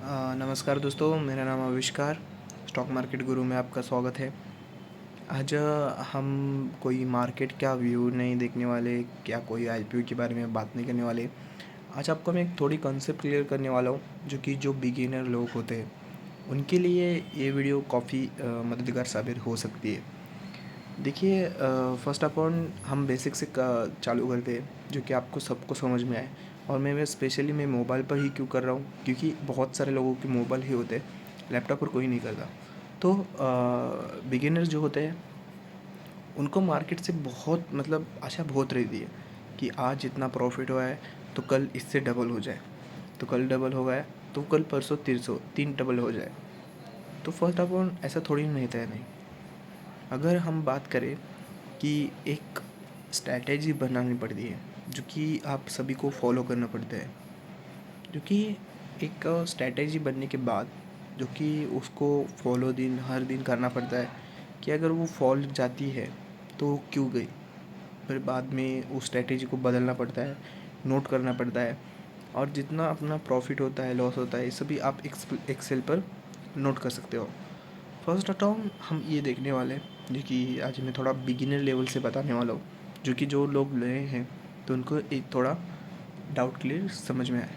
नमस्कार दोस्तों, मेरा नाम आविष्कार। स्टॉक मार्केट गुरु में आपका स्वागत है। आज हम कोई मार्केट का व्यू नहीं देखने वाले, क्या कोई आईपीओ के बारे में बात नहीं करने वाले। आज आपको मैं एक थोड़ी कॉन्सेप्ट क्लियर करने वाला हूँ, जो बिगिनर लोग होते हैं उनके लिए ये वीडियो काफ़ी मददगार साबित हो सकती है। देखिए, फर्स्ट ऑफ ऑल हम बेसिक से चालू करते हैं, जो कि आपको सबको समझ में आए। और मैं स्पेशली मैं मोबाइल पर ही क्यों कर रहा हूँ, क्योंकि बहुत सारे लोगों के मोबाइल ही होते हैं, लैपटॉप पर कोई नहीं करता। तो बिगिनर्स जो होते हैं उनको मार्केट से बहुत आशा बहुत रहती है कि आज इतना प्रॉफिट हुआ है तो कल इससे डबल हो जाए, तो कल डबल हो गया तो कल परसों 300 डबल हो जाए। तो फर्स्ट ऑफ ऑल ऐसा थोड़ी नहीं था। नहीं, अगर हम बात करें कि एक स्ट्रैटेजी बनानी पड़ती है जो कि आप सभी को फॉलो करना पड़ता है, जो कि एक स्ट्रैटेजी बनने के बाद जो कि उसको फॉलो हर दिन करना पड़ता है कि अगर वो फॉल जाती है तो क्यों गई, फिर बाद में उस स्ट्रैटेजी को बदलना पड़ता है, नोट करना पड़ता है। और जितना अपना प्रॉफिट होता है, लॉस होता है, ये सभी आप एक्सेल पर नोट कर सकते हो। फर्स्ट अटाउन हम ये देखने वाले हैं, जो कि आज मैं थोड़ा बिगिनर लेवल से बताने वाला हूँ, जो कि जो लोग नए हैं तो उनको एक थोड़ा डाउट क्लियर समझ में आए।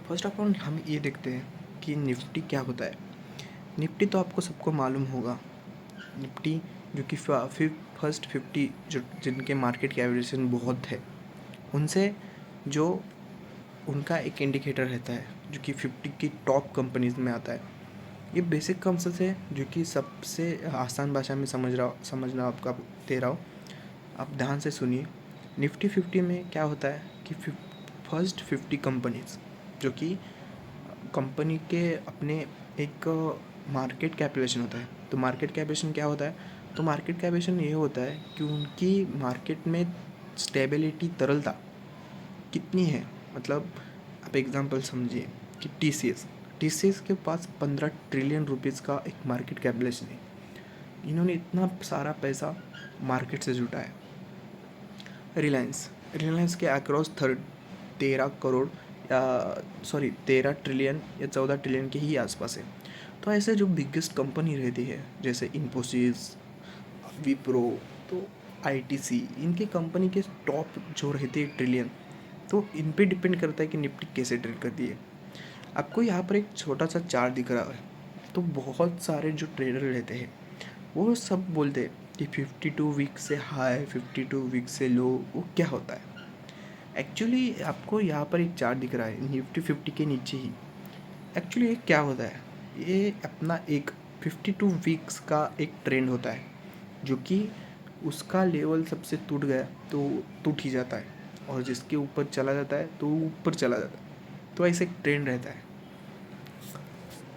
फर्स्ट ऑफ ऑल हम ये देखते हैं कि निफ्टी क्या होता है। निफ्टी तो आपको सबको मालूम होगा। निफ्टी जो कि फर्स्ट 50 जो जिनके मार्केट कैपिटलाइजेशन बहुत है, उनसे जो उनका एक इंडिकेटर रहता है जो कि 50 की टॉप कंपनीज में आता है। ये बेसिक कॉन्सेप्ट है जो कि सबसे आसान भाषा में समझना आपका दे रहा हूँ। आप ध्यान से सुनिए। निफ्टी 50 में क्या होता है कि फर्स्ट 50 कंपनीज जो कि कंपनी के अपने एक मार्केट कैपिटलाइजेशन होता है। तो मार्केट कैपिटलाइजेशन क्या होता है? तो मार्केट कैपिटलाइजेशन ये होता है कि उनकी मार्केट में स्टेबिलिटी, तरलता कितनी है। मतलब आप एग्जांपल समझिए कि टीसीएस के पास 15 ट्रिलियन रुपीज़ का एक मार्केट कैपिटलाइजेशन है। इन्होंने इतना सारा पैसा मार्केट से जुटाया। रिलायंस के अक्रॉस 13 करोड़ या 13 ट्रिलियन या 14 ट्रिलियन के ही आसपास है। तो ऐसे जो बिगेस्ट कंपनी रहती है जैसे इन्फोसिस, विप्रो, तो आईटीसी, इनके कंपनी के टॉप जो रहते हैं ट्रिलियन, तो इन पे डिपेंड करता है कि निफ्टी कैसे ट्रेड करती है। आपको यहाँ पर एक छोटा सा चार्ट दिख रहा है। तो बहुत सारे जो ट्रेडर रहते हैं वो सब बोलते हैं कि 52 वीक से हाई, 52 वीक से लो, वो क्या होता है। एक्चुअली आपको यहाँ पर एक चार्ट दिख रहा है निफ्टी 50 के नीचे ही। एक्चुअली ये क्या होता है, ये अपना एक 52 वीक्स का एक ट्रेंड होता है, जो कि उसका लेवल सबसे टूट गया तो टूट ही जाता है, और जिसके ऊपर चला जाता है तो ऊपर चला जाता है। तो ऐसे एक ट्रेंड रहता है।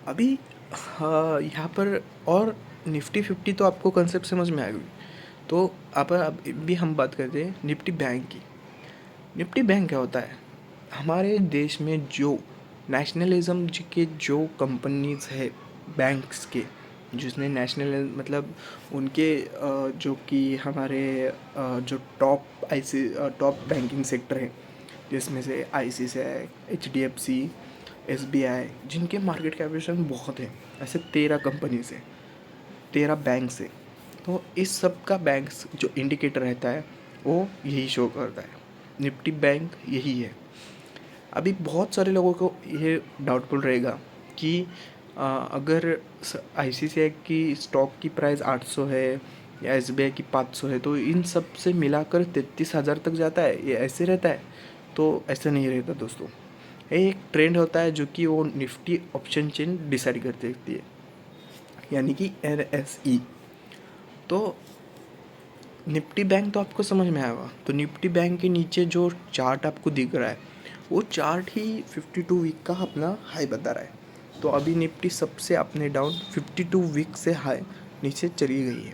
अभी हाँ, यहाँ पर और निफ्टी 50 तो आपको कंसेप्ट समझ में आ गई। तो अब भी हम बात करते हैं निफ्टी बैंक की। निफ्टी बैंक क्या होता है? हमारे देश में जो नेशनलिज्म के जो कंपनीज है बैंक्स के, जिसने नेशनल उनके जो कि हमारे जो टॉप बैंकिंग सेक्टर है, जिसमें से आईसीआईसीआई, एचडीएफसी, एसबीआई, जिनके मार्केट कैपिटलाइजेशन बहुत है। ऐसे 13 कंपनी से 13 बैंक से। तो इस सब का बैंक्स जो इंडिकेटर रहता है वो यही शो करता है। निफ्टी बैंक यही है। अभी बहुत सारे लोगों को ये डाउटफुल रहेगा कि अगर आईसीआईसीआई की स्टॉक की प्राइस 800 है या एसबीआई की 500 है, तो इन सब से मिलाकर 33,000 तक जाता है, ये ऐसे रहता है? तो ऐसा नहीं रहता दोस्तों। ये एक ट्रेंड होता है जो कि वो निफ्टी ऑप्शन चेन डिसाइड कर सकती है, यानी कि एनएसई। तो निफ्टी बैंक तो आपको समझ में आएगा। तो निफ्टी बैंक के नीचे जो चार्ट आपको दिख रहा है वो चार्ट ही 52 वीक का अपना हाई बता रहा है। तो अभी निफ्टी सबसे अपने डाउन 52 वीक से हाई नीचे चली गई है।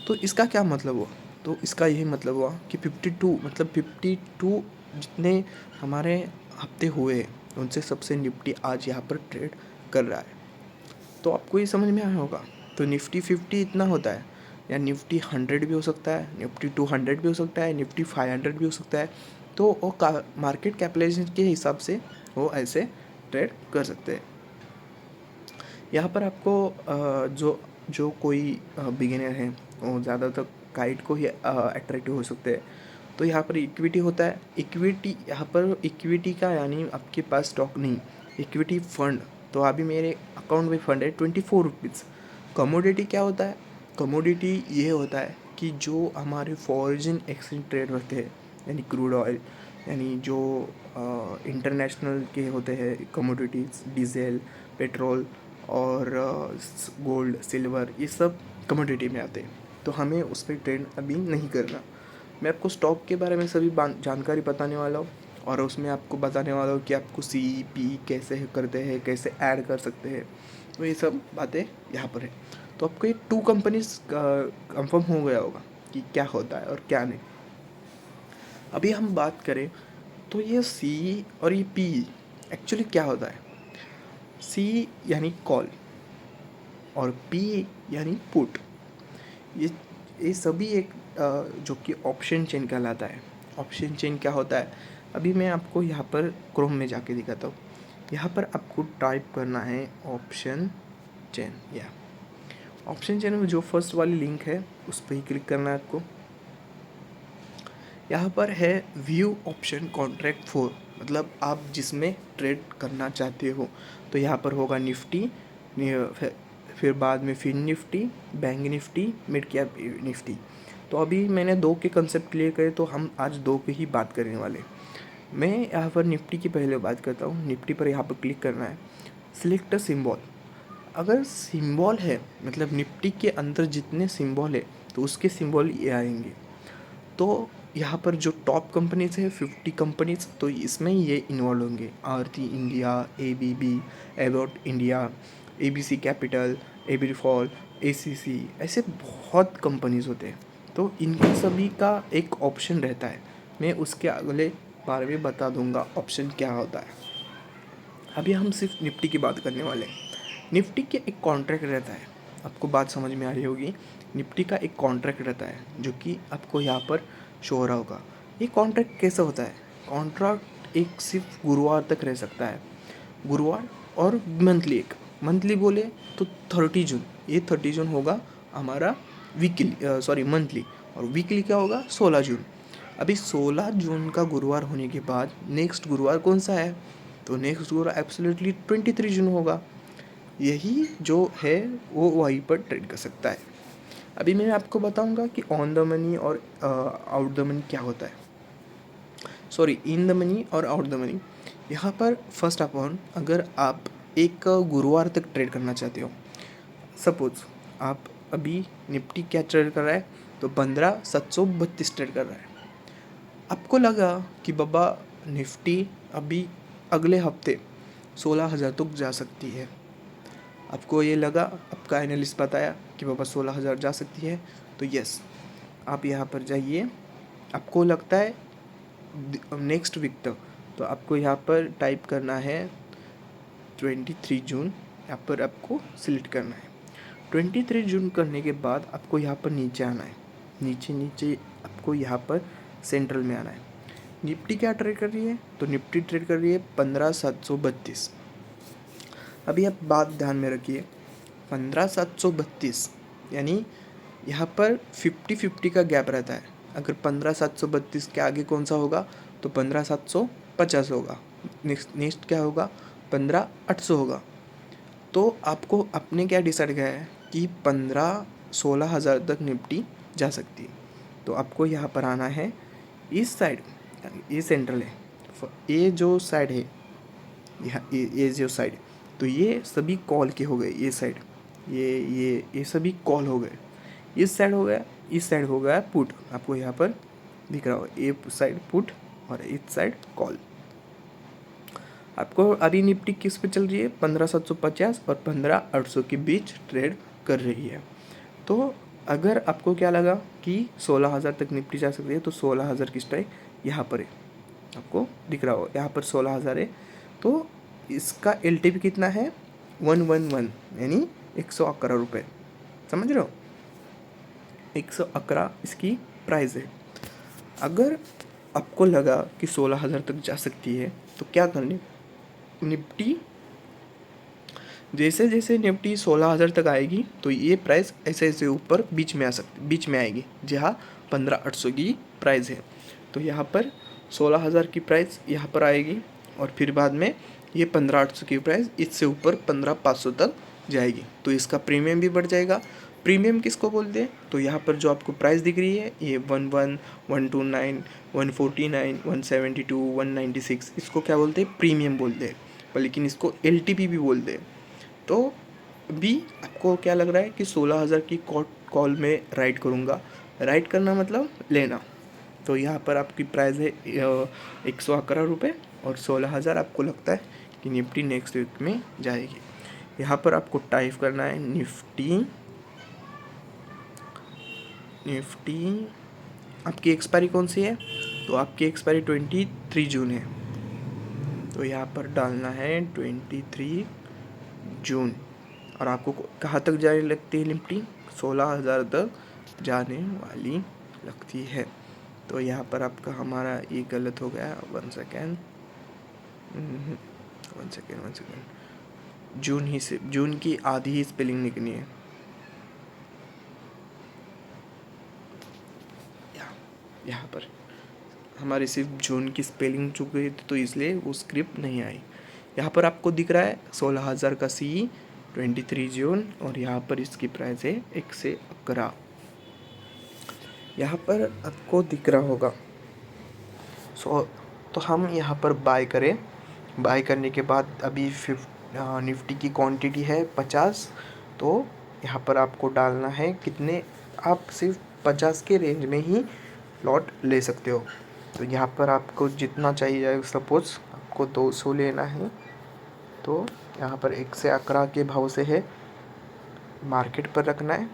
तो इसका क्या मतलब हुआ? तो इसका यही मतलब हुआ कि 52 जितने हमारे हफ्ते हुए उनसे सबसे निफ्टी आज यहाँ पर ट्रेड कर रहा है। तो आपको ये समझ में आया होगा। तो निफ्टी 50 इतना होता है, या निफ्टी 100 भी हो सकता है, निफ्टी 200 भी हो सकता है, निफ्टी 500 भी हो सकता है। तो वो मार्केट कैपिटलाइजेशन के हिसाब से वो ऐसे ट्रेड कर सकते हैं। यहाँ पर आपको जो जो कोई बिगिनर है वो ज़्यादातर काइट को ही अट्रैक्टिव हो सकते हैं। तो यहाँ पर इक्विटी होता है। इक्विटी यहाँ पर इक्विटी का यानी आपके पास स्टॉक नहीं, इक्विटी फंड। तो अभी मेरे अकाउंट में फंड है 24 रुपीज़। कमोडिटी क्या होता है? कमोडिटी ये होता है कि जो हमारे फॉरेन एक्सचेंज ट्रेड होते हैं, यानी क्रूड ऑयल, यानी जो इंटरनेशनल के होते हैं कमोडिटीज़, डीजल, पेट्रोल और गोल्ड, सिल्वर, ये सब कमोडिटी में आते हैं। तो हमें उस पर ट्रेड अभी नहीं करना। मैं आपको स्टॉक के बारे में सभी जानकारी बताने वाला हूँ और उसमें आपको बताने वाला हूँ कि आपको सी पी कैसे करते हैं, कैसे ऐड कर सकते हैं। तो ये सब बातें यहाँ पर है। तो आपको ये 2 कंपनीज कंफर्म हो गया होगा कि क्या होता है और क्या नहीं। अभी हम बात करें तो ये सी और ये पी एक्चुअली क्या होता है। सी यानी कॉल और पी यानी पुट। ये सभी एक जो कि ऑप्शन चेन कहलाता है। ऑप्शन चेन क्या होता है, अभी मैं आपको यहाँ पर क्रोम में जाके दिखाता हूँ। यहाँ पर आपको टाइप करना है ऑप्शन चेन। या ऑप्शन चेन में जो फर्स्ट वाली लिंक है उस पर ही क्लिक करना है आपको। यहाँ पर है व्यू ऑप्शन कॉन्ट्रैक्ट 4, मतलब आप जिसमें ट्रेड करना चाहते हो। तो यहाँ पर होगा निफ्टी, फिर बाद में fin Nifty, bank Nifty, mid cap Nifty. तो अभी मैंने 2 के कंसेप्ट क्लियर करे, तो हम आज 2 की ही बात करने वाले। मैं यहाँ पर निफ्टी की पहले बात करता हूँ। निफ्टी पर यहाँ पर क्लिक करना है, सिलेक्ट सिंबल। अगर सिंबल है मतलब निफ्टी के अंदर जितने सिंबल है तो उसके सिंबल ये आएंगे। तो यहाँ पर जो टॉप कंपनीज है 50 कंपनीज, तो इसमें ये इन्वॉल्व होंगे। Aarti India, ABB, Abbott India, ABC capital, AB fall, ACC, ऐसे बहुत कंपनीज होते हैं। तो इनके सभी का एक ऑप्शन रहता है। मैं उसके अगले बारे में बता दूंगा ऑप्शन क्या होता है। अभी हम सिर्फ निफ्टी की बात करने वाले हैं। निफ्टी के एक कॉन्ट्रैक्ट रहता है, आपको बात समझ में आ रही होगी। निफ्टी का एक कॉन्ट्रैक्ट रहता है जो कि आपको यहाँ पर शो हो रहा होगा। ये कॉन्ट्रैक्ट कैसे होता है? कॉन्ट्रैक्ट एक सिर्फ गुरुवार तक रह सकता है, गुरुवार और मंथली। एक मंथली बोले तो 30 जून, ये 30 जून होगा हमारा वीकली, सॉरी मंथली। और वीकली क्या होगा? 16 जून। अभी 16 जून का गुरुवार होने के बाद नेक्स्ट गुरुवार कौन सा है? तो नेक्स्ट गुरुवार एब्सोल्युटली 23 जून होगा। यही जो है वो वहीं पर ट्रेड कर सकता है। अभी मैं आपको बताऊंगा कि ऑन द मनी और आउट द मनी क्या होता है, सॉरी इन द मनी और आउट द मनी। यहाँ पर फर्स्ट ऑफ ऑल, अगर आप एक गुरुवार तक ट्रेड करना चाहते हो, सपोज आप अभी निफ्टी क्या ट्रेड कर रहा है, तो 15,732 ट्रेड कर रहा है। आपको लगा कि बाबा निफ्टी अभी अगले हफ्ते 16,000 तक जा सकती है। आपको ये लगा, आपका एनालिस्ट बताया कि बाबा 16,000 जा सकती है, तो यस आप यहाँ पर जाइए। आपको लगता है नेक्स्ट वीक तक, तो आपको यहाँ पर टाइप करना है 23 जून। यहाँ पर आपको सिलेक्ट करना है। 23 जून करने के बाद आपको यहाँ पर नीचे आना है। नीचे आपको यहाँ पर सेंट्रल में आना है। निफ्टी क्या ट्रेड कर रही है? तो निफ्टी ट्रेड कर रही है 15,732। अभी आप बात ध्यान में रखिए, 15,732 यानी यहाँ पर 50-50 का गैप रहता है। अगर 15,732 के आगे कौन सा होगा, तो 15,750 होगा। नेक्स्ट क्या होगा? 15,800 होगा। तो आपको अपने क्या डिसाइड किया है कि 16,000 तक निफ्टी जा सकती है। तो आपको यहाँ पर आना है इस साइड, ये सेंट्रल है, ये जो साइड है, यहाँ ये जो साइड, तो ये सभी कॉल के हो गए। ये साइड, ये सभी कॉल हो गए। इस साइड हो गया, इस साइड हो गया पुट। आपको यहाँ पर दिख रहा होगा, ये साइड पुट और इस साइड कॉल। आपको अभी निफ्टी किस पे चल रही है? 15,750 और 15,800 के बीच ट्रेड कर रही है। तो अगर आपको क्या लगा कि 16,000 तक निफ्टी जा सकती है, तो 16,000 की स्ट्राइक यहाँ पर है, आपको दिख रहा हो, यहाँ पर 16,000 है। तो इसका LTV कितना है? 111, यानी 111 रुपये। समझ रहे हो? 111 इसकी प्राइस है। अगर आपको लगा कि 16,000 तक जा सकती है, तो क्या करने, निफ्टी जैसे जैसे निफ्टी 16,000 तक आएगी तो ये प्राइस ऐसे ऐसे ऊपर बीच में आएगी, जहाँ 15,800 की प्राइस है। तो यहाँ पर 16,000 की प्राइस यहाँ पर आएगी और फिर बाद में ये 15,800 की प्राइस इससे ऊपर 15,500 तक जाएगी, तो इसका प्रीमियम भी बढ़ जाएगा। प्रीमियम किसको बोलते हैं? तो यहाँ पर जो आपको प्राइस दिख रही है ये 11, 129, 149, 172, 196, इसको क्या बोलते हैं? प्रीमियम बोलते हैं, पर लेकिन इसको LTP भी बोलते हैं। तो भी आपको क्या लग रहा है कि 16,000 की कॉल में राइड करूँगा। राइड करना मतलब लेना। तो यहाँ पर आपकी प्राइस है 111 रुपये और 16,000 आपको लगता है कि निफ्टी नेक्स्ट वीक में जाएगी। यहाँ पर आपको टाइप करना है निफ्टी। आपकी एक्सपायरी कौन सी है? तो आपकी एक्सपायरी 23 जून है, तो यहाँ पर डालना है 23 जून। और आपको कहाँ तक जाने लगती है निफ्टी? 16,000 तक जाने वाली लगती है। तो यहाँ पर आपका हमारा ये गलत हो गया। One second. जून की आधी ही स्पेलिंग लिखनी है। यहाँ पर हमारी सिर्फ जून की स्पेलिंग चुक गई थी, तो इसलिए वो स्क्रिप्ट नहीं आई। यहाँ पर आपको दिख रहा है 16,000 का C 23 जून और यहाँ पर इसकी प्राइस है 111। यहाँ पर आपको दिख रहा होगा। तो हम यहाँ पर बाय करें। बाय करने के बाद अभी निफ्टी की क्वांटिटी है 50। तो यहाँ पर आपको डालना है कितने? आप सिर्फ 50 के रेंज में ही लॉट ले सकते हो। तो यहाँ पर आपको जितना चाहिए, सपोज आपको 200 लेना है, तो यहाँ पर 111 के भाव से है, मार्केट पर रखना है।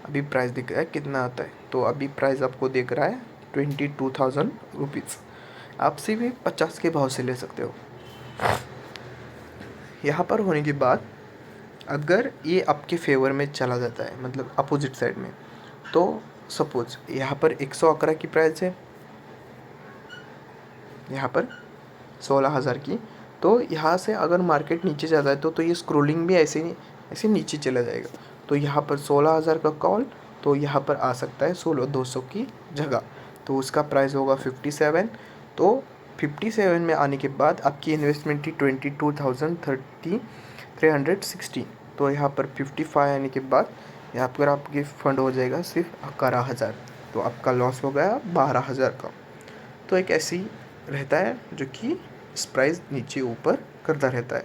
अभी प्राइस दिख रहा है कितना आता है, तो अभी प्राइस आपको दिख रहा है 22,000 रुपीज़। आप सिर्फ 50 के भाव से ले सकते हो। यहाँ पर होने के बाद अगर ये आपके फेवर में चला जाता है, मतलब अपोजिट साइड में, तो सपोज यहाँ पर 111 की प्राइस है, यहाँ पर 16,000 की। तो यहाँ से अगर मार्केट नीचे जाता है तो ये स्क्रोलिंग भी ऐसे नीचे चला जाएगा। तो यहाँ पर 16,000 का कॉल, तो यहाँ पर आ सकता है 16,200 की जगह, तो उसका प्राइस होगा 57। तो 57 में आने के बाद आपकी इन्वेस्टमेंट थी 22,360। तो यहाँ पर 55 आने के बाद यहाँ पर आपकी फ़ंड हो जाएगा सिर्फ 11,000। तो आपका लॉस हो गया 12,000 का। तो एक ऐसी रहता है जो कि प्राइस नीचे ऊपर करता रहता है।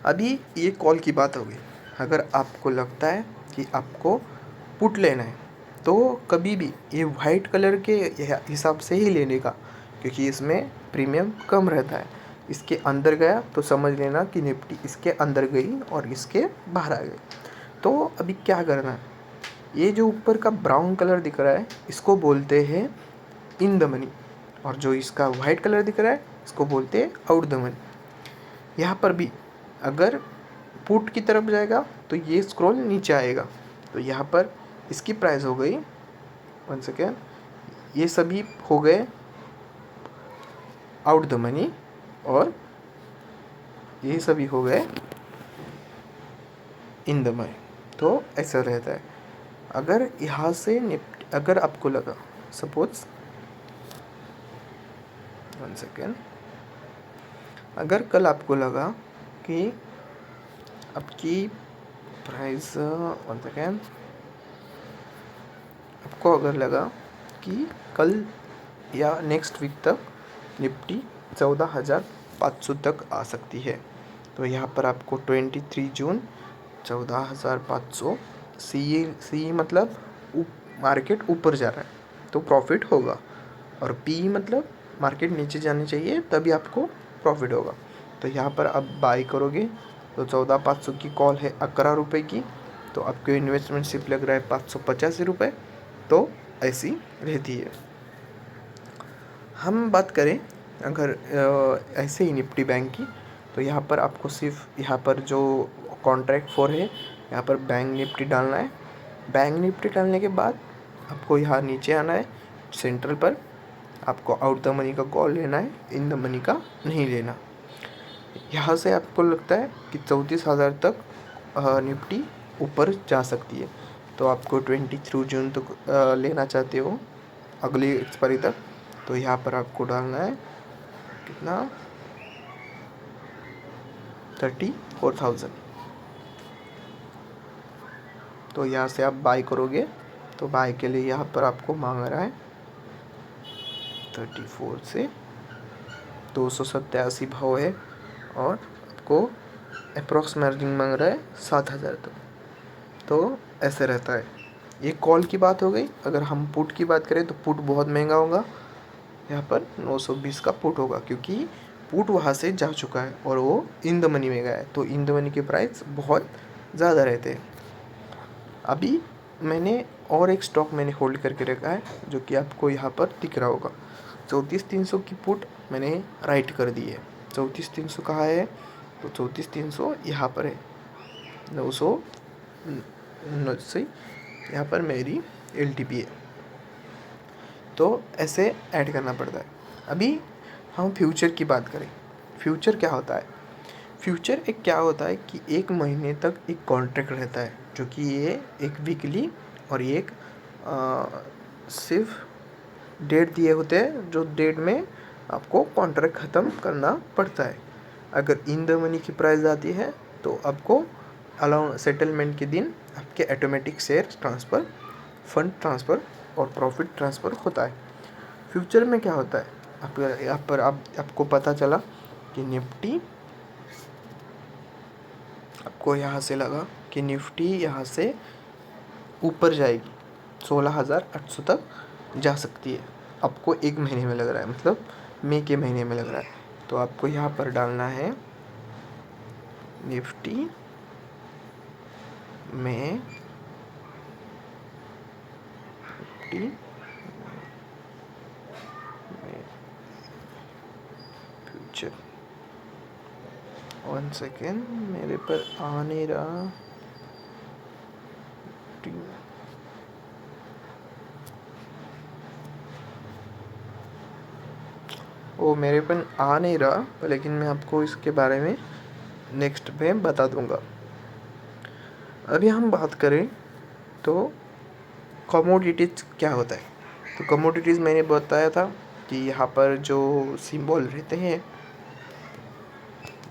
अभी ये कॉल की बात होगी। अगर आपको लगता है कि आपको पुट लेना है, तो कभी भी ये वाइट कलर के हिसाब से ही लेने का, क्योंकि इसमें प्रीमियम कम रहता है। इसके अंदर गया तो समझ लेना कि निफ्टी इसके अंदर गई और इसके बाहर आ गई। तो अभी क्या करना है, ये जो ऊपर का ब्राउन कलर दिख रहा है इसको बोलते हैं इन द मनी, और जो इसका वाइट कलर दिख रहा है इसको बोलते हैं आउट द मनी। यहाँ पर भी अगर पुट की तरफ जाएगा तो ये स्क्रॉल नीचे आएगा। तो यहाँ पर इसकी प्राइस हो गई, वन सेकेंड, ये सभी हो गए आउट द मनी और ये सभी हो गए इन द मनी। तो ऐसा रहता है। अगर यहाँ से अगर आपको लगा, सपोज वन सेकेंड, अगर कल आपको लगा कि आपकी प्राइस, वन सेकेंड, आपको अगर लगा कि कल या नेक्स्ट वीक तक निफ्टी 14,500 तक आ सकती है, तो यहाँ पर आपको 23 जून 14,500 सी मतलब मार्केट ऊपर जा रहा है तो प्रॉफिट होगा, और पी मतलब मार्केट नीचे जानी चाहिए तभी आपको प्रॉफिट होगा। तो यहाँ पर आप बाई करोगे तो 14,500 की कॉल है 11 रुपये की, तो आपको इन्वेस्टमेंट सिर्फ लग रहा है 585 रुपये। तो ऐसी रहती है। हम बात करें अगर ऐसे ही निफ्टी बैंक की, तो यहाँ पर आपको सिर्फ यहाँ पर जो कॉन्ट्रैक्ट फॉर है यहाँ पर बैंक निफ्टी डालना है। बैंक निफ्टी डालने के बाद आपको यहाँ नीचे आना है सेंट्रल पर, आपको आउट द मनी का कॉल लेना है, इन द मनी का नहीं लेना। यहाँ से आपको लगता है कि 34,000 तक निफ्टी ऊपर जा सकती है, तो आपको 23 जून तक लेना चाहते हो, अगली एक्सपायरी तक, तो यहाँ पर आपको डालना है कितना, 34,000। तो यहाँ से आप बाय करोगे, तो बाय के लिए यहाँ पर आपको मांग रहा है 34 से 287 भाव है, और आपको अप्रॉक्स मार्जिन मांग रहा है 7,000 तक। तो ऐसे रहता है। ये कॉल की बात हो गई। अगर हम पुट की बात करें तो पुट बहुत महंगा होगा, यहाँ पर 920 का पुट होगा, क्योंकि पुट वहाँ से जा चुका है और वो इन द मनी में गया है, तो इन द मनी के प्राइस बहुत ज़्यादा रहते हैं। अभी मैंने और एक स्टॉक मैंने होल्ड करके रखा है, जो कि आपको यहाँ पर दिख रहा होगा। 34,300 की पुट मैंने राइट कर दी है। 34,300 कहाँ है, तो 34,300 यहाँ पर है, 900 से यहाँ पर मेरी LTP है, तो ऐसे ऐड करना पड़ता है। अभी हम फ्यूचर की बात करें। फ्यूचर क्या होता है? फ्यूचर एक क्या होता है कि एक महीने तक एक कॉन्ट्रैक्ट रहता है, जो कि ये एक वीकली और एक सिर्फ डेट दिए होते हैं, जो डेट में आपको कॉन्ट्रैक्ट ख़त्म करना पड़ता है। अगर इन द मनी की प्राइस आती है तो आपको अलाउ सेटलमेंट के दिन आपके automatic share transfer, fund transfer और प्रॉफिट ट्रांसफ़र होता है। फ्यूचर में क्या होता है, आप यहाँ पर आपको पता चला कि निफ्टी, आपको यहाँ से लगा कि निफ्टी यहाँ से ऊपर जाएगी, 16,800 तक जा सकती है, आपको एक महीने में लग रहा है, मतलब मई के महीने में लग रहा है। तो आपको यहाँ पर डालना है निफ्टी में फ्यूचर। 1 सेकेंड, मेरे पर आ नहीं रहा। वो मेरे पर आ नहीं रहा, लेकिन मैं आपको इसके बारे में नेक्स्ट में बता दूंगा। अभी हम बात करें तो कमोडिटीज क्या होता है। तो कमोडिटीज़ मैंने बताया था कि यहाँ पर जो सिंबल रहते हैं,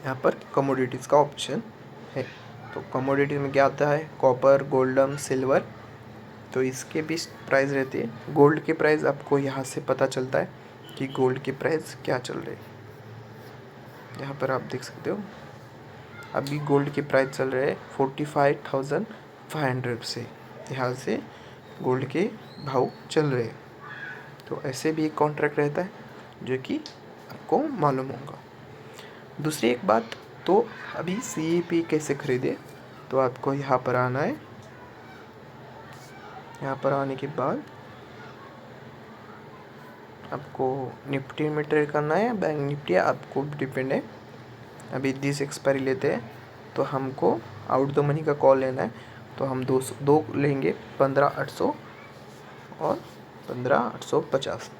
यहाँ पर कमोडिटीज़ का ऑप्शन है। तो कमोडिटी में क्या आता है, कॉपर, गोल्डम, सिल्वर, तो इसके भी प्राइस रहती है। गोल्ड के प्राइस आपको यहाँ से पता चलता है कि गोल्ड के प्राइस क्या चल रहे हैं। यहाँ पर आप देख सकते हो, अभी गोल्ड के प्राइस चल रहे हैं 45,500 से, यहाँ से गोल्ड के भाव चल रहे हैं। तो ऐसे भी एक कॉन्ट्रैक्ट रहता है, जो कि आपको मालूम होगा। दूसरी एक बात, तो अभी CEP कैसे खरीदे, तो आपको यहाँ पर आना है। यहाँ पर आने के बाद आपको निफ्टी में ट्रेड करना है, बैंक निफ्टी, आपको डिपेंड है। अभी 10 एक्सपायरी लेते हैं, तो हमको आउट द मनी का कॉल लेना है, तो हम दो लेंगे, 15,800 और 15,850।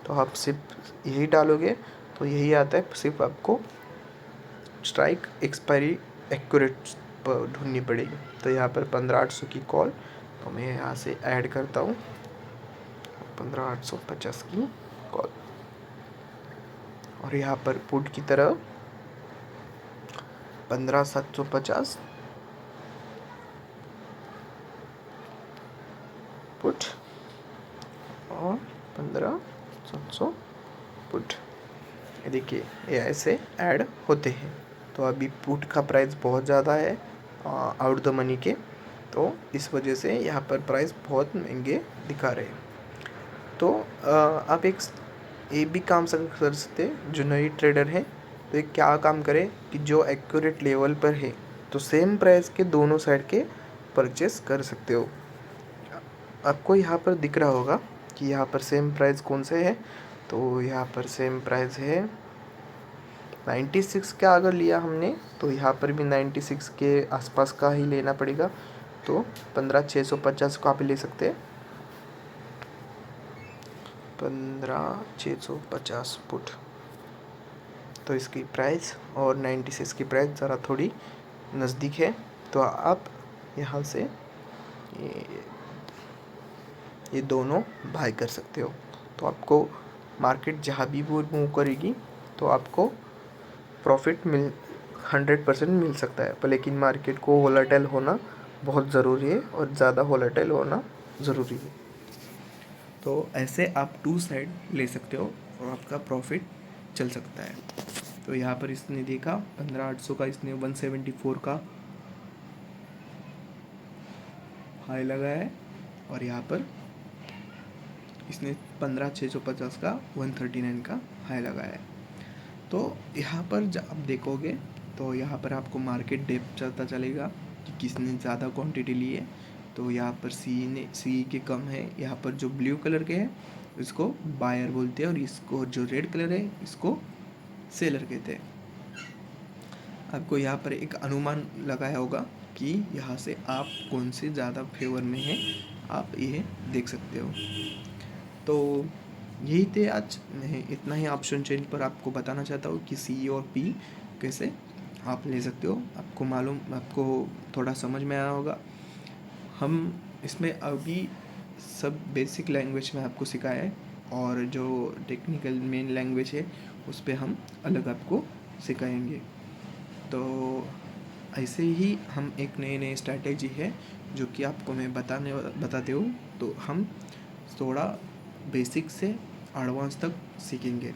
तो आप सिर्फ यही डालोगे तो यही आता है, सिर्फ आपको स्ट्राइक एक्सपायरी एक्यूरेट ढूंढनी पड़ेगी। तो यहाँ पर 15,800 की कॉल, तो मैं यहाँ से ऐड करता हूँ 15,850 की कॉल, और यहाँ पर पुट की तरह 15,750 पुट और 15,700 पुट। ये देखिए, ये ऐसे ऐड होते हैं। तो अभी पुट का प्राइस बहुत ज़्यादा है आउट द मनी के, तो इस वजह से यहाँ पर प्राइस बहुत महंगे दिखा रहे हैं। तो आप एक ये भी काम कर सकते हैं, जो नई ट्रेडर है, तो ये क्या काम करे कि जो एक्यूरेट लेवल पर है, तो सेम प्राइस के दोनों साइड के परचेस कर सकते हो। आपको यहाँ पर दिख रहा होगा कि यहाँ पर सेम प्राइस कौन से है, तो यहाँ पर सेम प्राइस है 96 का। अगर लिया हमने तो यहाँ पर भी 96 के आसपास का ही लेना पड़ेगा, तो 15,650 का आप ले सकते हैं। 15,650 पुट। तो इसकी प्राइस और 96 की प्राइस ज़रा थोड़ी नज़दीक है, तो आप यहाँ से ये दोनों बाय कर सकते हो। तो आपको मार्केट जहाँ भी वो मूव करेगी तो आपको प्रॉफिट 100% मिल सकता है, पर लेकिन मार्केट को वोलेटाइल होना बहुत ज़रूरी है और ज़्यादा वोलेटाइल होना ज़रूरी है। तो ऐसे आप 2 साइड ले सकते हो और आपका प्रॉफिट चल सकता है। तो यहाँ पर इसने देखा 15,800 का, इसने 174 का हाई लगाया है और यहाँ पर इसने 15,650 का 139 का हाई लगाया है। तो यहाँ पर जब आप देखोगे तो यहाँ पर आपको मार्केट डेप्थ चलता चलेगा कि किसने ज़्यादा क्वांटिटी ली है। तो यहाँ पर सी के कम है, यहाँ पर जो ब्लू कलर के है इसको बायर बोलते हैं और इसको जो रेड कलर है इसको सेलर कहते हैं। आपको यहाँ पर एक अनुमान लगाया होगा कि यहाँ से आप कौन से ज़्यादा फेवर में है, आप ये देख सकते हो। तो यही थे आज, मैं इतना ही ऑप्शन चेंज पर आपको बताना चाहता हूँ कि सी और पी कैसे आप ले सकते हो। आपको थोड़ा समझ में आया होगा। हम इसमें अभी सब बेसिक लैंग्वेज में आपको सिखाया है और जो टेक्निकल मेन लैंग्वेज है उस पर हम अलग आपको सिखाएंगे। तो ऐसे ही हम एक नए स्ट्रैटेजी है जो कि आपको मैं बताते हूँ। तो हम थोड़ा बेसिक से एडवांस तक सीखेंगे।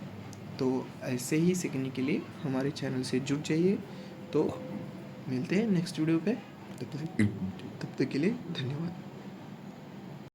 तो ऐसे ही सीखने के लिए हमारे चैनल से जुड़ जाइए। तो मिलते हैं नेक्स्ट वीडियो पे, तब तक के लिए धन्यवाद।